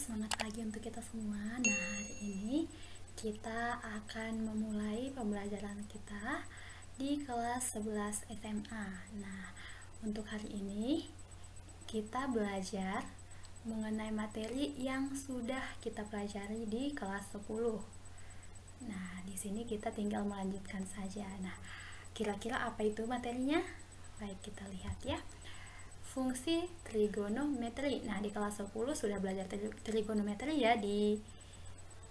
semangat pagi untuk kita semua. Nah, hari ini kita akan memulai pembelajaran kita di kelas 11 SMA. Nah, untuk hari ini kita belajar mengenai materi yang sudah kita pelajari di kelas 10. Nah, di sini kita tinggal melanjutkan saja. Nah, kira-kira apa itu materinya? Baik, kita lihat ya. Fungsi trigonometri. Nah, di kelas 10 sudah belajar trigonometri ya di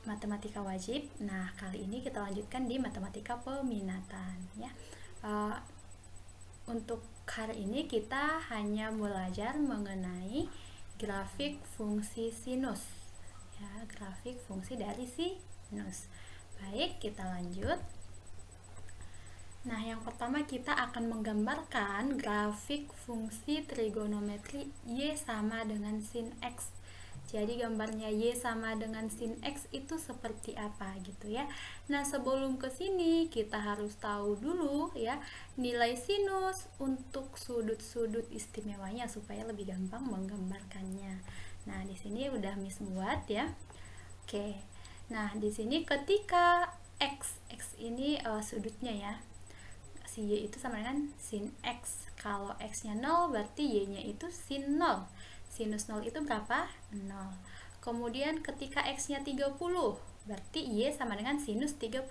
matematika wajib. Nah, kali ini kita lanjutkan di matematika peminatan ya. Untuk hari ini kita hanya belajar mengenai grafik fungsi sinus ya, grafik fungsi dari sinus. Baik, kita lanjut. Nah, yang pertama kita akan menggambarkan grafik fungsi trigonometri Y sama dengan sin X. Jadi gambarnya Y sama dengan sin X itu seperti apa gitu ya. Nah, sebelum ke sini kita harus tahu dulu ya nilai sinus untuk sudut-sudut istimewanya supaya lebih gampang menggambarkannya. Nah, di sini udah Miss buat ya. Oke. Nah, di sini ketika X ini sudutnya ya. Si Y itu sama dengan sin X. Kalau X-nya 0 berarti Y-nya itu sin 0. Sinus 0 itu berapa? 0. Kemudian ketika X-nya 30 berarti Y sama dengan sinus 30.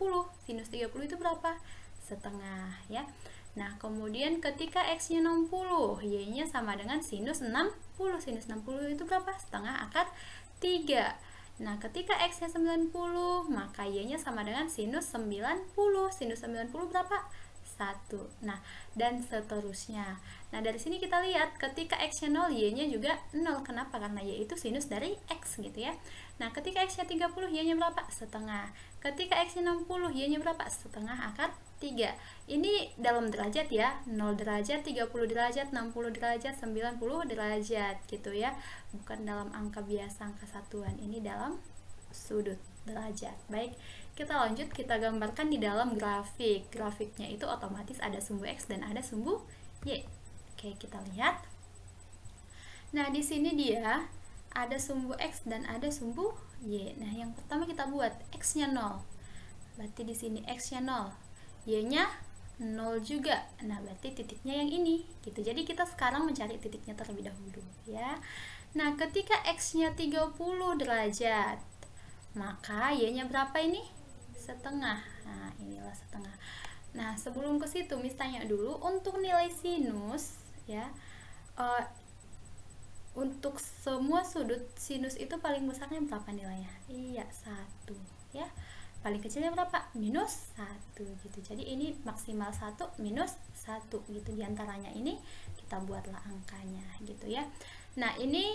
Sinus 30 itu berapa? Setengah ya. Nah, kemudian ketika X-nya 60, Y-nya sama dengan sinus 60. Sinus 60 itu berapa? Setengah akar 3. Nah, ketika X-nya 90, maka Y-nya sama dengan sinus 90. Sinus 90 berapa? 1. Nah, dan seterusnya. Nah, dari sini kita lihat ketika X-nya 0, Y-nya juga 0. Kenapa? Karena Y itu sinus dari X gitu ya. Nah, ketika X-nya 30, Y-nya berapa? Setengah. Ketika X-nya 60, Y-nya berapa? Setengah akar 3. Ini dalam derajat ya. 0 derajat, 30 derajat, 60 derajat, 90 derajat gitu ya. Bukan dalam angka biasa, angka satuan. Ini dalam sudut derajat. Baik, kita lanjut, kita gambarkan di dalam grafik. Grafiknya itu otomatis ada sumbu X dan ada sumbu Y. Oke, kita lihat. Nah, di sini dia ada sumbu X dan ada sumbu Y. Nah, yang pertama kita buat X-nya 0. Berarti di sini X-nya 0. Y-nya 0 juga. Nah, berarti titiknya yang ini gitu. Jadi kita sekarang mencari titiknya terlebih dahulu ya. Nah, ketika X-nya 30 derajat, maka Y-nya berapa ini? Setengah. Nah, inilah setengah. Nah, sebelum ke situ Miss tanya dulu untuk nilai sinus ya. Untuk semua sudut sinus itu paling besarnya berapa nilainya? Iya, 1 ya. Paling kecilnya berapa? Minus 1 gitu. Jadi ini maksimal 1 minus 1 gitu. Di antaranya ini kita buatlah angkanya gitu ya. Nah, ini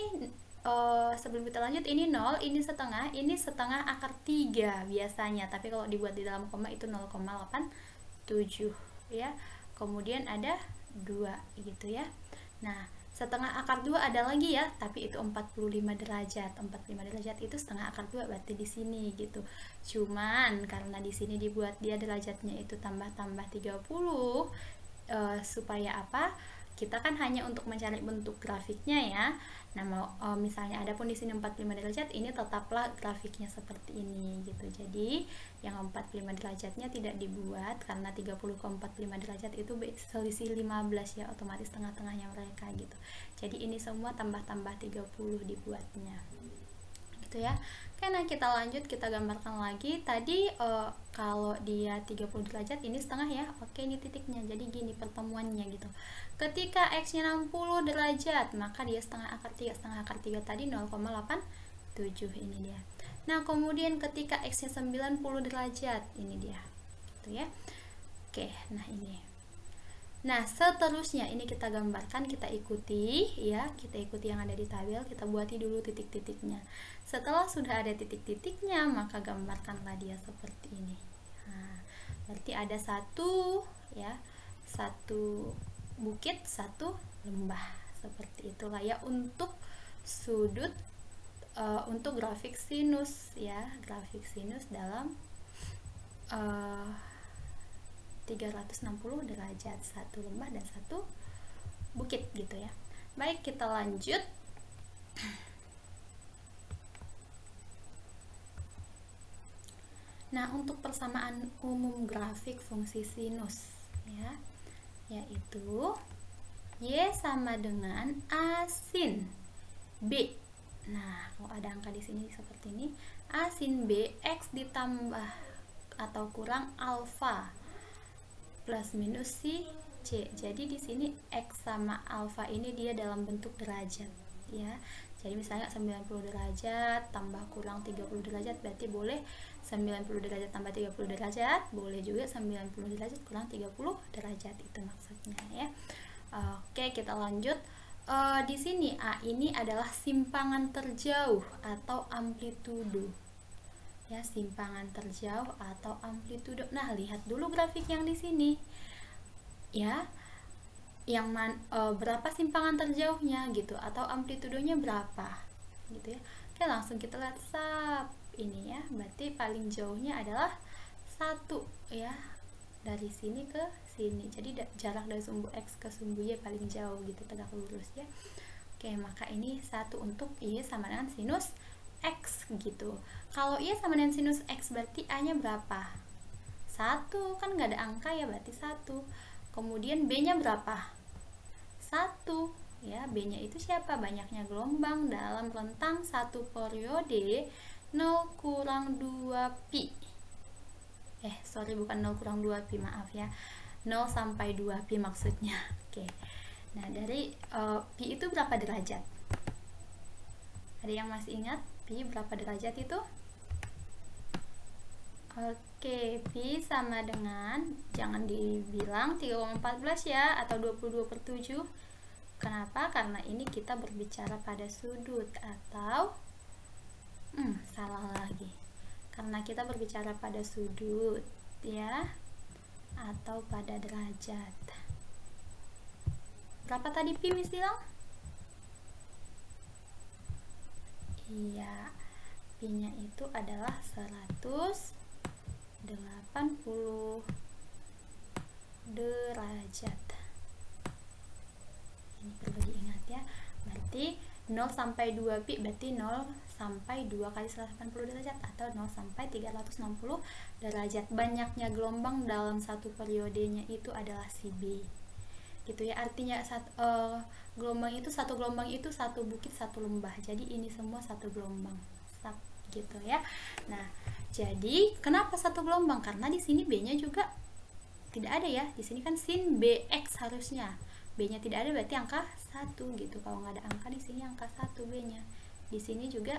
sebelum kita lanjut, ini 0, ini setengah akar 3 biasanya, tapi kalau dibuat di dalam koma itu 0,87 ya. Kemudian ada 2 gitu ya. Nah, setengah akar 2 ada lagi ya, tapi itu 45 derajat. 45 derajat itu setengah akar 2 berarti di sini gitu. Cuman karena di sini dibuat dia derajatnya itu tambah-tambah 30 supaya apa? Kita kan hanya untuk mencari bentuk grafiknya ya. Nah, misalnya ada pun di sini 45 derajat, ini tetaplah grafiknya seperti ini gitu. Jadi, yang 45 derajatnya tidak dibuat karena 30 ke 45 derajat itu selisih 15 ya, otomatis tengah-tengahnya mereka gitu. Jadi, ini semua tambah-tambah 30 dibuatnya. Gitu ya. Oke, nah kita lanjut, kita gambarkan lagi. Tadi kalau dia 30 derajat, ini setengah ya. Oke, ini titiknya. Jadi gini pertemuannya gitu. Ketika X-nya 60 derajat, maka dia setengah akar 3. Setengah akar 3 tadi 0,87 ini dia. Nah, kemudian ketika X-nya 90 derajat, ini dia. Gitu ya. Oke, nah ini. Nah, seterusnya ini kita gambarkan, kita ikuti ya, kita ikuti yang ada di tabel, kita buati dulu titik-titiknya. Setelah sudah ada titik-titiknya, maka gambarkanlah dia seperti ini. Nah, berarti ada satu ya, satu bukit, satu lembah. Seperti itulah ya untuk sudut untuk grafik sinus ya, grafik sinus dalam 360 derajat, satu lembah dan satu bukit gitu ya. Baik, kita lanjut. Nah, untuk persamaan umum grafik fungsi sinus ya, yaitu Y sama dengan A sin B. Nah, kalau ada angka di sini seperti ini, A sin B X ditambah atau kurang alfa plus minus si C. Jadi di sini X sama alfa ini dia dalam bentuk derajat ya. Jadi misalnya 90 derajat tambah kurang 30 derajat, berarti boleh 90 derajat tambah 30 derajat, boleh juga 90 derajat kurang 30 derajat, itu maksudnya ya. Oke, kita lanjut. Di sini A ini adalah simpangan terjauh atau amplitudo. Ya, simpangan terjauh atau amplitudo. Nah, lihat dulu grafik yang di sini. Ya, yang berapa simpangan terjauhnya gitu, atau amplitudonya berapa gitu ya. Oke, langsung kita lihat ini ya, berarti paling jauhnya adalah 1 ya, dari sini ke sini. Jadi jarak dari sumbu X ke sumbu Y paling jauh gitu, tegak lurus ya. Oke, maka ini 1 untuk Y sama dengan sinus X gitu. Kalau Y sama dengan sinus X berarti A nya berapa? 1, kan nggak ada angka ya, berarti 1. Kemudian B nya berapa? 1 ya. B nya itu siapa? Banyaknya gelombang dalam rentang satu periode 0 kurang 2 pi. Bukan 0 kurang 2 pi, maaf ya, 0 sampai 2 pi maksudnya. Oke. Nah, dari pi itu berapa derajat? Ada yang masih ingat pi berapa derajat itu? Oke, pi sama dengan, jangan dibilang 3,14 ya, atau 22/7. Kenapa? Karena ini kita berbicara pada sudut, atau salah lagi. Karena kita berbicara pada sudut ya, atau pada derajat. Berapa tadi pi, Miss bilang? Iya, pi nya itu adalah 180 derajat. Ini perlu diingat ya. Berarti 0 sampai 2 pi berarti 0 sampai 2 kali 180 derajat, atau 0 sampai 360 derajat. Banyaknya gelombang dalam satu periodenya itu adalah si B. Gitu ya. Artinya satu gelombang itu satu bukit satu lembah. Jadi ini semua satu gelombang. Gitu ya. Nah, jadi kenapa satu gelombang? Karena di sini B-nya juga tidak ada ya. Di sini kan sin BX harusnya. B-nya tidak ada, berarti angka 1 gitu. Kalau nggak ada angka di sini angka 1 B-nya. Di sini juga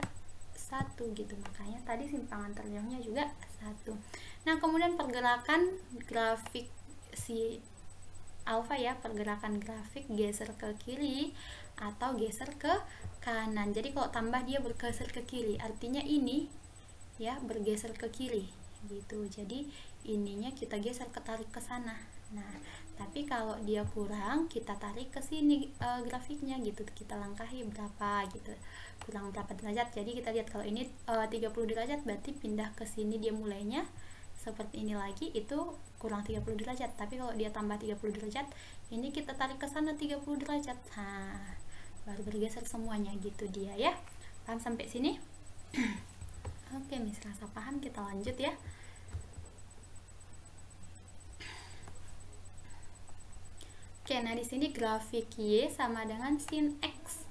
1 gitu. Makanya tadi simpangan terjauhnya juga 1. Nah, kemudian pergerakan grafik si alfa ya, pergerakan grafik geser ke kiri atau geser ke kanan. Jadi kalau tambah dia bergeser ke kiri, artinya ini ya bergeser ke kiri gitu. Jadi ininya kita geser, tarik ke sana. Nah, tapi kalau dia kurang, kita tarik ke sini grafiknya gitu. Kita langkahi berapa gitu. Kurang berapa derajat. Jadi kita lihat kalau ini 30 derajat berarti pindah ke sini dia mulainya seperti ini lagi, itu kurang 30 derajat. Tapi kalau dia tambah 30 derajat, ini kita tarik ke sana 30 derajat. Nah, baru bergeser semuanya gitu dia ya. Paham sampai sini? Oke, Miss rasa paham, kita lanjut ya. Oke, nah di sini grafik Y sama dengan sin X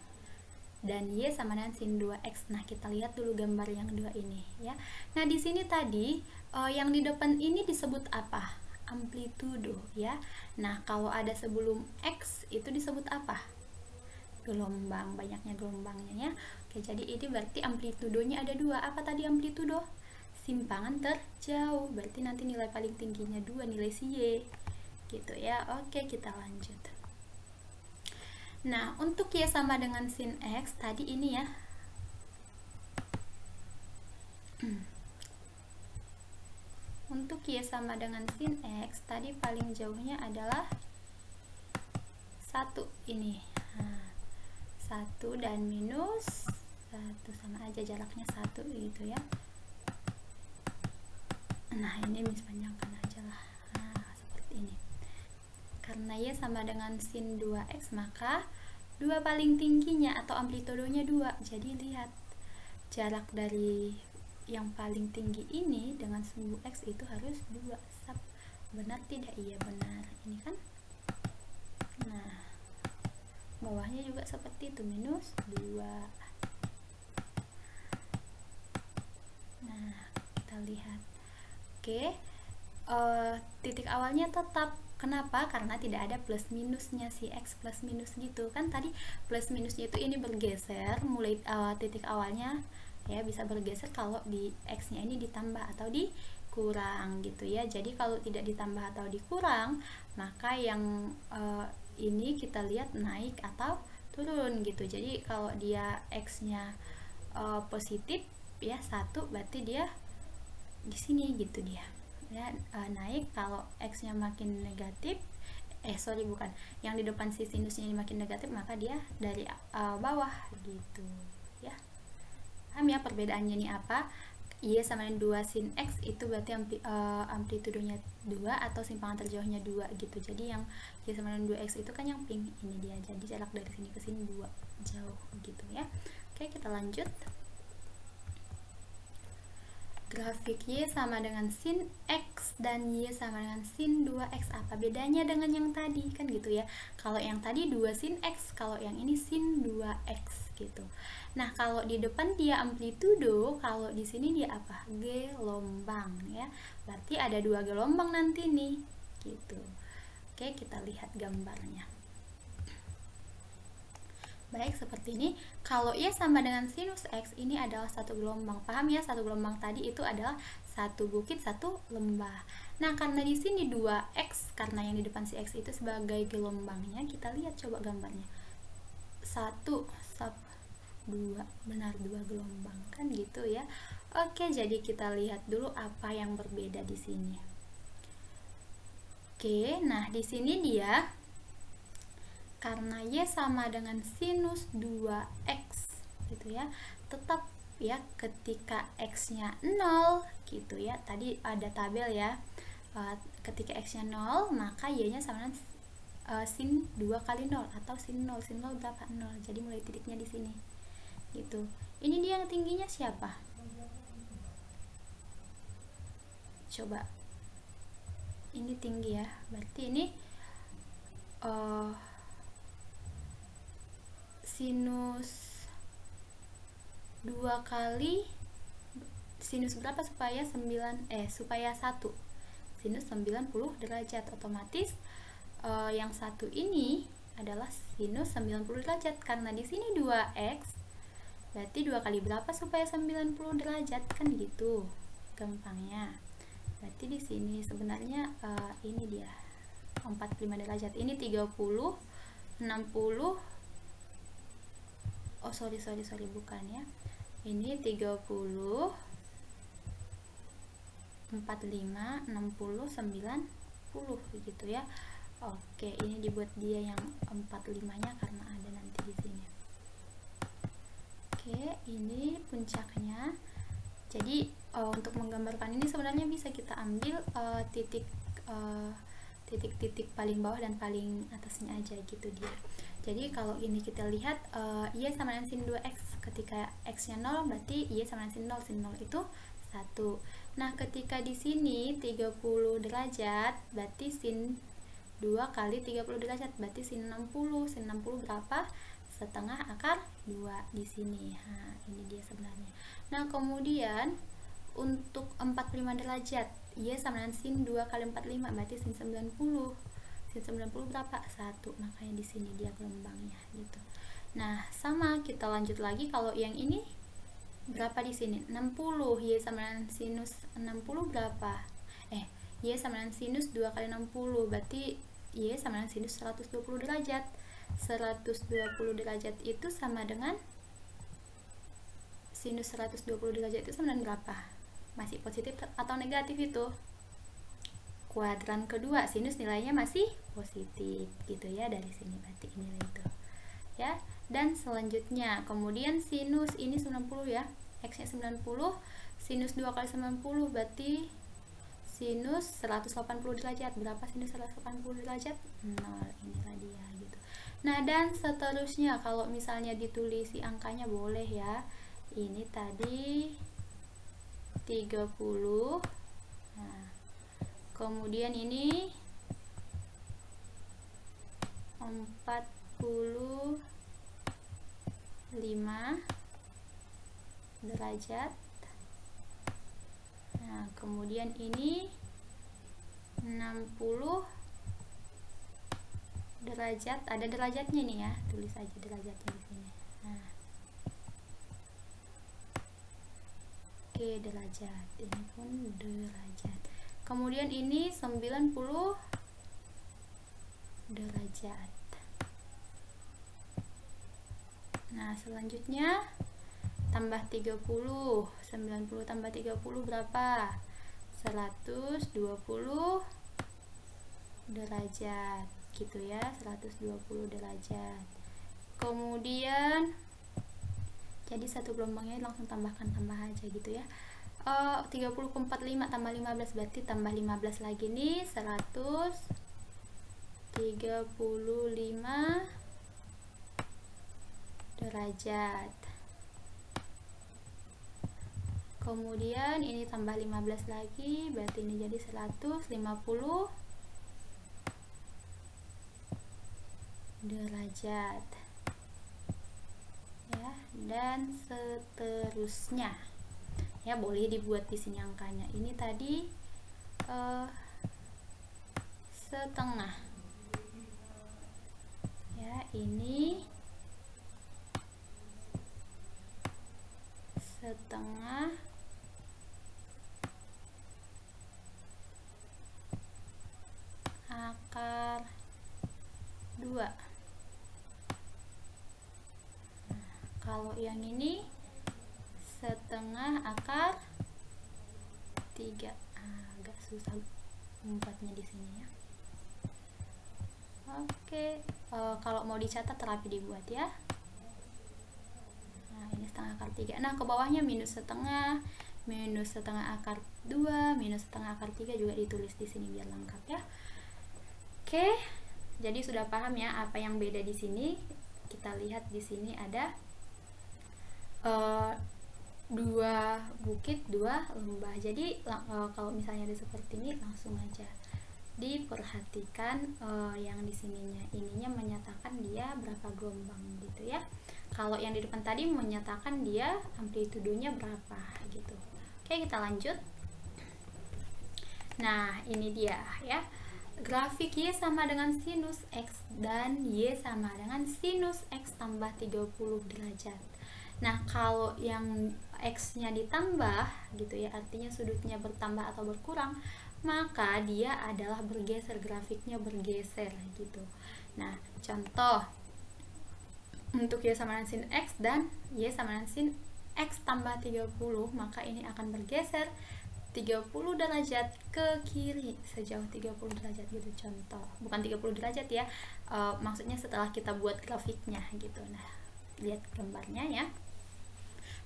dan Y sama dengan sin 2X. Nah, kita lihat dulu gambar yang dua ini ya. Nah, di sini tadi yang di depan ini disebut apa? Amplitudo ya. Nah, kalau ada sebelum X itu disebut apa? Gelombang, banyaknya gelombangnya ya. Oke, jadi ini berarti amplitudonya ada 2. Apa tadi amplitudo? Simpangan terjauh. Berarti nanti nilai paling tingginya 2, nilai si Y. Gitu ya. Oke, kita lanjut. Nah, untuk Y sama dengan sin X tadi ini ya. Untuk Y sama dengan sin X tadi paling jauhnya adalah 1 ini. Nah, 1 dan minus 1 sama aja, jaraknya 1 gitu ya. Nah, ini Miss panjangkan aja lah. Nah, seperti ini. Karena Y sama dengan sin 2X, maka 2 paling tingginya atau amplitudonya 2. Jadi lihat jarak dari yang paling tinggi ini dengan sumbu X itu harus 2 sub. Benar tidak? Iya benar. Ini kan. Nah, bawahnya juga seperti itu, minus 2. Nah, kita lihat. Oke, titik awalnya tetap. Kenapa? Karena tidak ada plus minusnya, si X plus minus gitu kan. Tadi plus minusnya itu ini bergeser, mulai titik awalnya ya bisa bergeser kalau di X nya ini ditambah atau dikurang gitu ya. Jadi kalau tidak ditambah atau dikurang, maka yang ini kita lihat naik atau turun gitu. Jadi kalau dia X nya positif ya 1, berarti dia di sini gitu dia ya, naik. Kalau X nya makin negatif, bukan, yang di depan si sinusnya ini makin negatif, maka dia dari bawah gitu ya. Paham ya perbedaannya ini apa? Y sama dengan 2 sin X itu berarti amplitudenya 2 atau simpangan terjauhnya 2 gitu. Jadi yang Y sama dengan 2X itu kan yang pink ini dia, jadi jarak dari sini ke sini 2 jauh gitu ya. Oke, kita lanjut. Grafik Y sama dengan sin X dan Y sama dengan sin 2X. Apa bedanya dengan yang tadi? Kan gitu ya. Kalau yang tadi 2 sin X, kalau yang ini sin 2X gitu. Nah, kalau di depan dia amplitudo, kalau di sini dia apa? Gelombang ya. Berarti ada 2 gelombang nanti nih gitu. Oke, kita lihat gambarnya. Baik, seperti ini. Kalau Y sama dengan sinus X, ini adalah satu gelombang. Paham ya? Satu gelombang tadi itu adalah satu bukit, satu lembah. Nah, karena di sini 2X, karena yang di depan si X itu sebagai gelombangnya, kita lihat coba gambarnya. 1 sub 2, benar 2 gelombang kan gitu ya. Oke, jadi kita lihat dulu apa yang berbeda di sini. Oke, nah di sini dia karena Y sama dengan sinus 2X gitu ya, tetap ya ketika X nya 0 gitu ya. Tadi ada tabel ya, ketika X nya 0 maka Y nya sama dengan sin 2 kali 0 atau sin 0. Sin 0 berapa? 0. Jadi mulai titiknya di sini gitu. Ini dia yang tingginya siapa? Coba. Ini tinggi ya. Berarti ini sinus 2 kali sinus berapa supaya 1 sinus 90 derajat. Otomatis yang satu ini adalah sinus 90 derajat karena di sini 2X, berarti 2 kali berapa supaya 90 derajat kan gitu gampangnya. Berarti di sini sebenarnya ini dia 45 derajat. Ini 30, 60. Oh sorry bukan ya. Ini 30, 45, 60, 90 gitu ya. Oke, ini dibuat dia yang 45-nya karena ada nanti di sini. Oke, ini puncaknya. Jadi untuk menggambarkan ini sebenarnya bisa kita ambil titik-titik paling bawah dan paling atasnya aja gitu dia. Jadi kalau ini kita lihat Y sama dengan sin 2X, ketika X nya 0 berarti Y sama dengan sin 0 itu 1. Nah, ketika di sini 30 derajat berarti sin 2 kali 30 derajat berarti sin 60. Sin 60 berapa? Setengah akar 2 di sini. Nah, ini dia sebenarnya. Nah, kemudian untuk 45 derajat Y sama dengan sin 2 kali 45 berarti sin 90. Sin 90 berapa? 1. Makanya di sini dia gelombangnya gitu. Nah, sama kita lanjut lagi. Kalau yang ini berapa di sini? 60. Y sama dengan sinus 60 berapa? Y sama dengan sinus 2 kali 60 berarti Y sama dengan sinus 120 derajat. 120 derajat itu sama dengan sinus 120 derajat itu sama dengan berapa? Masih positif atau negatif itu? Kuadran kedua, sinus nilainya masih positif gitu ya, dari sini berarti nilai itu ya. Dan selanjutnya kemudian sinus ini 90 ya, X nya 90, sinus 2 kali 90 berarti sinus 180 derajat. Berapa sinus 180 derajat? 0. Inilah dia gitu. Nah, dan seterusnya kalau misalnya ditulis angkanya boleh ya. Ini tadi 30. Nah, kemudian ini 45 derajat. Nah, kemudian ini 60 derajat. Ada derajatnya nih ya, tulis aja derajatnya di sini. Nah, oke, derajat. Ini pun derajat. Kemudian ini 90 derajat. Nah, selanjutnya tambah 30. 90 tambah 30 berapa? 120 derajat gitu ya, 120 derajat. Kemudian jadi satu gelombangnya langsung tambah aja gitu ya. 30 ke 45 tambah 15 berarti tambah 15 lagi nih, 135 derajat. Kemudian ini tambah 15 lagi, berarti ini jadi 150 derajat ya, dan seterusnya ya. Boleh dibuat di sini angkanya. Ini tadi setengah ya, ini setengah akar 2. Nah, kalau yang ini setengah akar 3. Agak susah membuatnya di sini ya. Oke, kalau mau dicatat rapi dibuat ya. Nah, ini setengah akar 3. Nah, ke bawahnya minus setengah akar 2, minus setengah akar 3 juga ditulis di sini biar lengkap ya. Oke, jadi sudah paham ya apa yang beda di sini. Kita lihat di sini ada 2 bukit, 2 lembah. Jadi kalau misalnya ada seperti ini langsung aja diperhatikan yang di sininya. Ininya menyatakan dia berapa gelombang gitu ya. Kalau yang di depan tadi menyatakan dia amplitudenya berapa gitu. Oke, kita lanjut. Nah, ini dia ya. Grafik Y sama dengan sinus X dan Y sama dengan sinus X tambah 30 derajat. Nah, kalau yang X-nya ditambah gitu ya, artinya sudutnya bertambah atau berkurang, maka dia adalah bergeser, grafiknya bergeser gitu. Nah, contoh untuk Y sama dengan sin X dan Y sama dengan sin X tambah 30, maka ini akan bergeser 30 derajat ke kiri sejauh 30 derajat gitu. Contoh, bukan 30 derajat ya, maksudnya setelah kita buat grafiknya gitu. Nah, lihat gambarnya ya.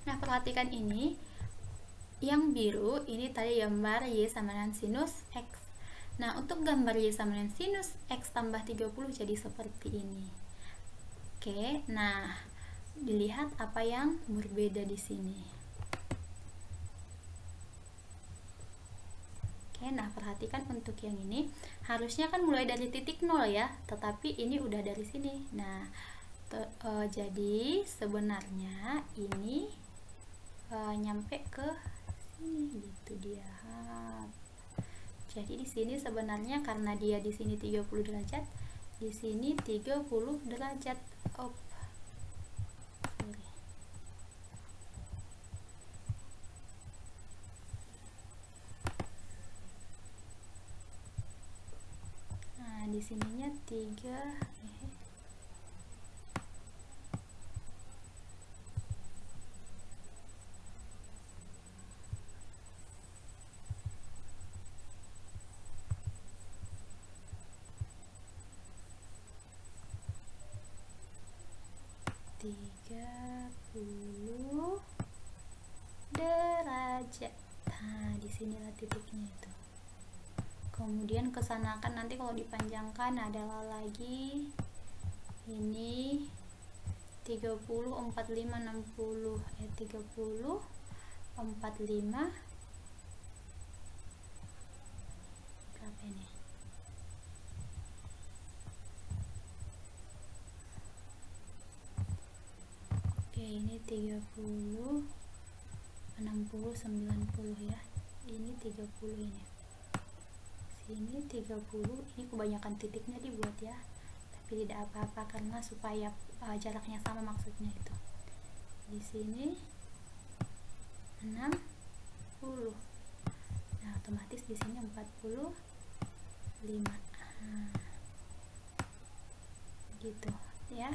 Nah, perhatikan ini yang biru, ini tadi gambar Y sama dengan sinus X. Nah, untuk gambar Y sama dengan sinus X tambah 30 jadi seperti ini. Oke, nah dilihat apa yang berbeda di sini. Nah, perhatikan untuk yang ini harusnya kan mulai dari titik 0 ya, tetapi ini udah dari sini. Nah, jadi sebenarnya ini nyampe ke sini gitu dia. Jadi di sini sebenarnya karena dia di sini 30 derajat, di sini 30 derajat. Di sininya 3 30 derajat. Nah, disinilah titiknya itu. Kemudian kesanakan nanti kalau dipanjangkan adalah lagi ini 30, 45, 60 30, 45, berapa ini? Oke, ini 30, 60, 90 ya. Ini 30 ini. Sini 30, ini kebanyakan titiknya dibuat ya. Tapi tidak apa-apa karena supaya jaraknya sama maksudnya itu. Di sini 60. Nah, otomatis di sini 45. Gitu ya.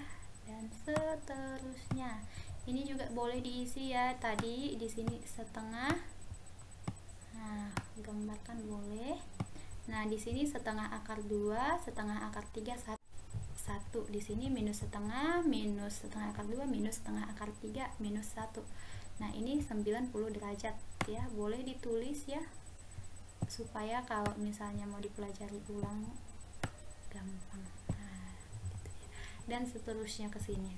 Dan seterusnya. Ini juga boleh diisi ya. Tadi di sini setengah. Nah, gambarkan boleh. Nah, di sini setengah akar 2, setengah akar 3, 1. Di sini minus setengah akar 2, minus setengah akar 3, minus 1. Nah, ini 90 derajat ya. Boleh ditulis ya, supaya kalau misalnya mau dipelajari ulang gampang. Nah, gitu ya. Dan seterusnya ke sini.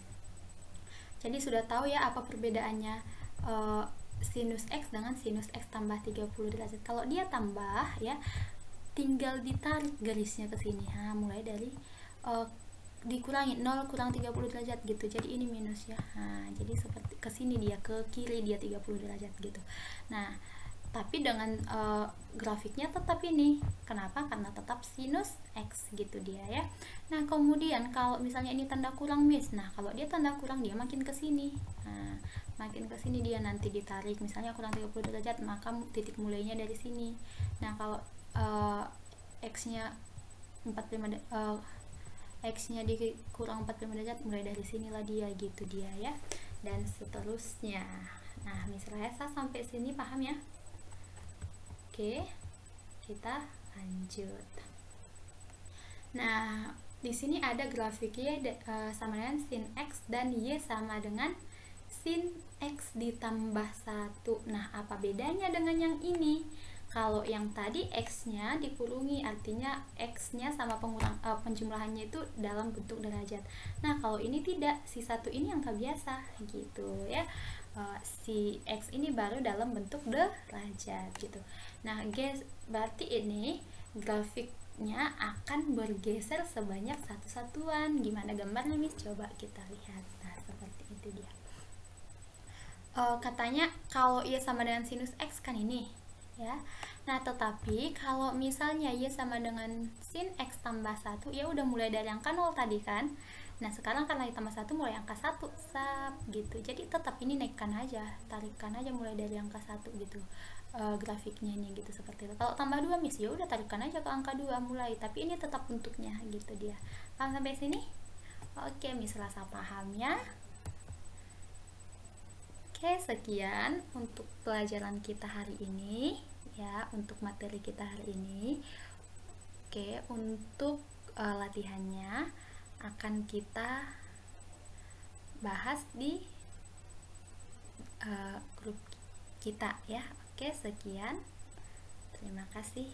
Jadi sudah tahu ya apa perbedaannya sinus X dengan sinus X tambah 30 derajat. Kalau dia tambah ya, tinggal ditarik garisnya ke sini. Nah, mulai dari dikurangi 0 kurang 30 derajat gitu. Jadi ini minus ya. Nah, jadi seperti ke sini dia, ke kiri dia 30 derajat gitu. Nah, tapi dengan grafiknya tetap ini. Kenapa? Karena tetap sinus X gitu dia ya. Nah, kemudian kalau misalnya ini tanda kurang Miss. Nah, kalau dia tanda kurang dia makin ke sini. Nah, makin ke sini dia nanti ditarik misalnya kurang 30 derajat, maka titik mulainya dari sini. Nah, kalau X-nya 45 X-nya dikurang 45 derajat, mulai dari sinilah dia gitu dia ya. Dan seterusnya. Nah, misalnya saya sampai sini paham ya? Oke, kita lanjut. Nah, di sini ada grafiknya sama dengan sin X dan Y sama dengan sin X ditambah 1. Nah, apa bedanya dengan yang ini? Kalau yang tadi X-nya dikurungi, artinya X-nya sama penjumlahannya itu dalam bentuk derajat. Nah, kalau ini tidak, si 1 ini angka biasa gitu ya. Si X ini baru dalam bentuk derajat gitu. Nah, guys, berarti ini grafiknya akan bergeser sebanyak satu satuan. Gimana gambarnya, Miss? Coba kita lihat. Nah, seperti itu dia. Katanya kalau Y sama dengan sinus X kan ini ya. Nah, tetapi kalau misalnya Y sama dengan sin X tambah 1, ya udah mulai dari angka 0 tadi kan. Nah, sekarang karena Y tambah 1 mulai angka 1 gitu. Jadi tetap ini naikkan aja, tarikan aja mulai dari angka 1 gitu. Grafiknya ini gitu seperti itu. Kalau tambah 2 Miss, ya udah tarikan aja ke angka 2 mulai, tapi ini tetap bentuknya gitu dia. Paham sampai sini? Oke, Miss rasa paham ya. Oke, sekian untuk pelajaran kita hari ini ya, untuk materi kita hari ini. Oke, untuk latihannya akan kita bahas di grup kita ya. Oke, sekian. Terima kasih.